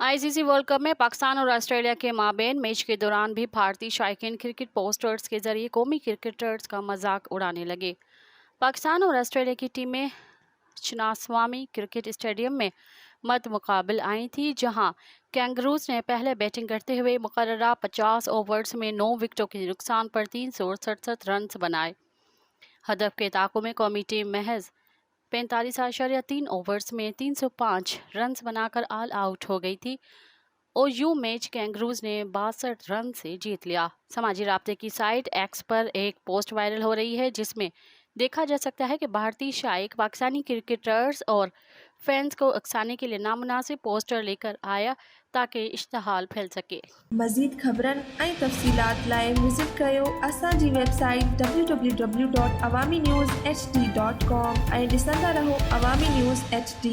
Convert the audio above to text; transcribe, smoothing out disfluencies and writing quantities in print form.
ICC world cup में पाकिस्तान और Australia के माबेन मैच के दौरान भी भारतीय शायकीन क्रिकेट पोस्टर्स के जरिए कौमी क्रिकेटर्स का मजाक उड़ाने लगे। पाकिस्तान और ऑस्ट्रेलिया की टीमें चिन्नास्वामी क्रिकेट स्टेडियम में मद मुकाबिल आई थी, जहां कैंगरूज ने पहले बैटिंग करते हुए मुकर्ररा 50 ओवर्स में 9 विकेटों के नुकसान पर 367 रन बनाए। हदफ के ताक़ुब में कौमी टीम महज 45.3 ओवर्स में 305 रन बनाकर ऑल आउट हो गई थी और यूं मैच कैंगरूज ने 62 रन से जीत लिया। समाजी राब्ते की साइट एक्स पर एक पोस्ट वायरल हो रही है, जिसमें देखा जा सकता है कि भारतीय शायक पाकिस्तानी क्रिकेटर्स और फैंस को उकसाने के लिए नामुनासिब पोस्टर लेकर आया ताकि इश्तहाल फैल सके। मज़ीद ख़बरनि ऐं तफ़सीलात लाइ विज़िट कयो असांजी वेबसाइट www.awamiNewsHD.com ऐं ॾिसंदा रहो अवामी न्यूज़ HD।